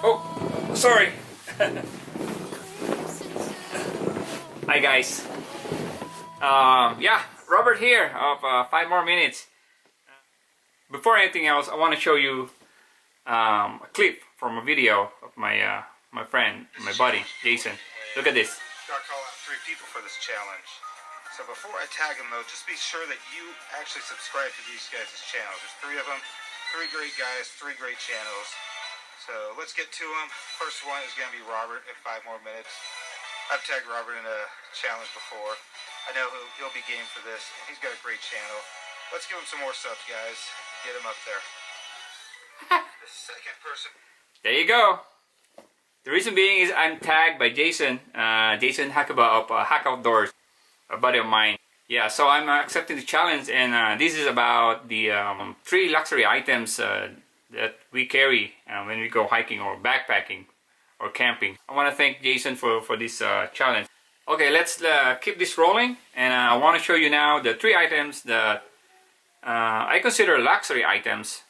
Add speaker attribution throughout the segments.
Speaker 1: Oh, sorry. Hi guys. Yeah, Robert here of 5 more minutes. Before anything else, I want to show you a clip from a video of my my friend, my buddy, Jason. Look at this.
Speaker 2: Got to call out 3 people for this challenge. So before I tag them though, just be sure that you actually subscribe to these guys' channels. There's 3 of them, 3 great guys, 3 great channels. So let's get to them. First one is going to be Robert at 5 more minutes. I've tagged Robert in a challenge before. I know he'll be game for this. He's got a great channel. Let's give him some more subs, guys. Get him up there. The second person.
Speaker 1: There you go. The reason being is I'm tagged by Jason, Jason Huckeba of HuckOutdoors, a buddy of mine. Yeah, so I'm accepting the challenge, and this is about the 3 luxury items that we carry when we go hiking or backpacking or camping. I want to thank Jason for this challenge. Okay, let's keep this rolling, and I want to show you now the 3 items that I consider luxury items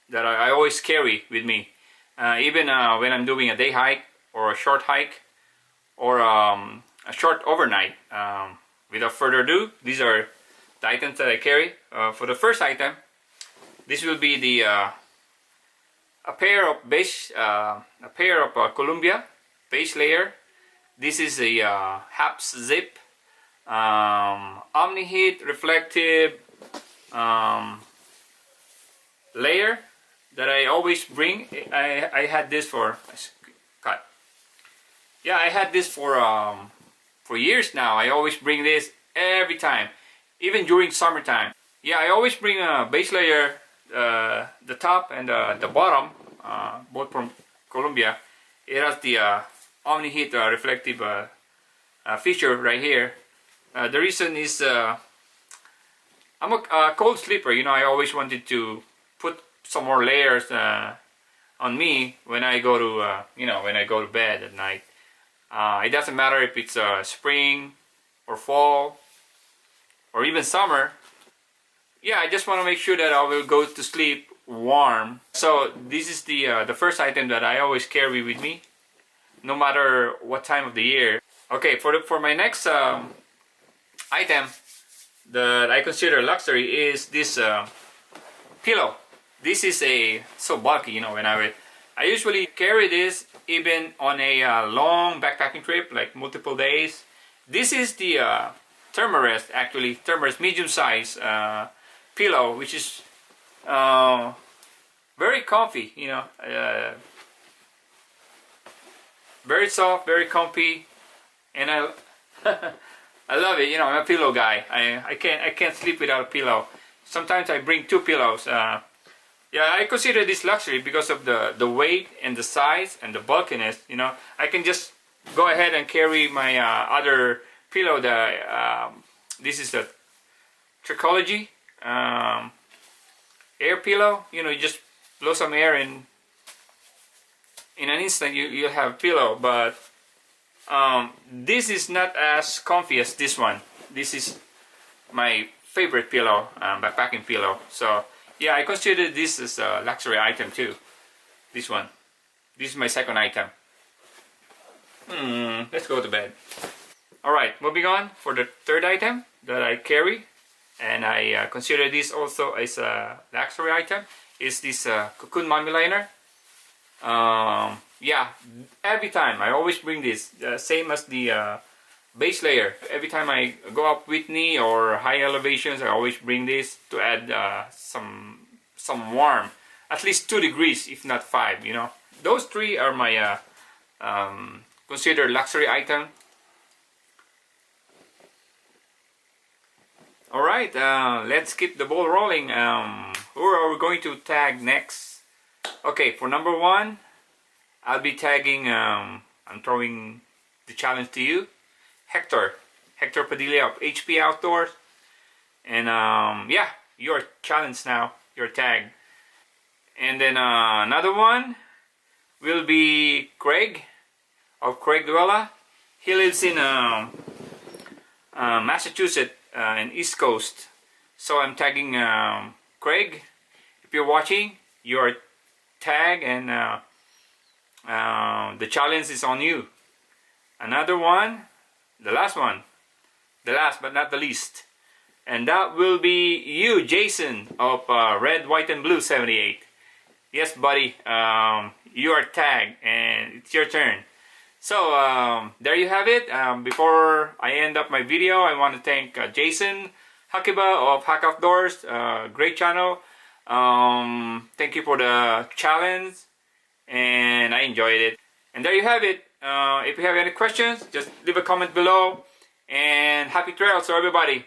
Speaker 1: that I always carry with me. Even when I'm doing a day hike or a short hike or a short overnight. Without further ado, these are the items that I carry. For the first item, this will be the a pair of Columbia Baselayer. This is a HAPS zip omni heat reflective layer that I always bring. I had this for I had this for years now. I always bring this every time, even during summertime. Yeah, I always bring a base layer, the top and the bottom, both from Columbia. It has the omni heat reflective feature right here. The reason is I'm a cold sleeper. You know, I always wanted to put some more layers on me when I go to when I go to bed at night. It doesn't matter if it's spring or fall or even summer. Yeah, I just want to make sure that I will go to sleep warm. So this is the first item that I always carry with me, no matter what time of the year. Okay, for my next item that I consider luxury is this pillow. This is so bulky, you know. When I usually carry this even on a long backpacking trip, like multiple days. This is the THERMAREST, actually THERMAREST medium size pillow, which is very comfy, you know, very soft, very comfy, and I I love it. You know, I'm a pillow guy. I can't sleep without a pillow. Sometimes I bring 2 pillows. Yeah, I consider this luxury because of the weight and the size and the bulkiness. You know, I can just go ahead and carry my other pillow. This is the Trichology air pillow. You know, you just blow some air and in an instant you'll have a pillow. But this is not as comfy as this one. This is my favorite pillow, backpacking pillow. So yeah, I consider this as a luxury item too. This one. This is my second item. Let's go to bed. Alright, moving on for the third item that I carry, and I consider this also as a luxury item, is this COCOON Mummy Liner. Yeah, every time I always bring this, same as the base layer. Every time I go up Whitney or high elevations, I always bring this to add some warmth, at least 2 degrees, if not 5. You know, those 3 are my considered luxury item. All right, let's keep the ball rolling. Who are we going to tag next? Okay, for number 1, I'll be tagging. I'm throwing the challenge to you. Hector Padilla of HP Outdoors, and yeah, your challenge now, your tag. And then another one will be Craig of Craig Duella. He lives in Massachusetts and East Coast. So I'm tagging Craig. If you're watching, you're tagged, and the challenge is on you. Another one, the last but not the least, and that will be you, Jason of Red, White, and Blue 78. Yes, buddy, you are tagged, and it's your turn. So there you have it. Before I end up my video, I want to thank Jason Huckeba of HuckOutdoors. Great channel. Thank you for the challenge, and I enjoyed it. And there you have it. If you have any questions, just leave a comment below. And happy trails to everybody.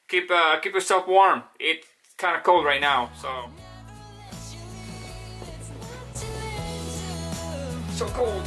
Speaker 1: Keep yourself warm. It's kind of cold right now, so cold.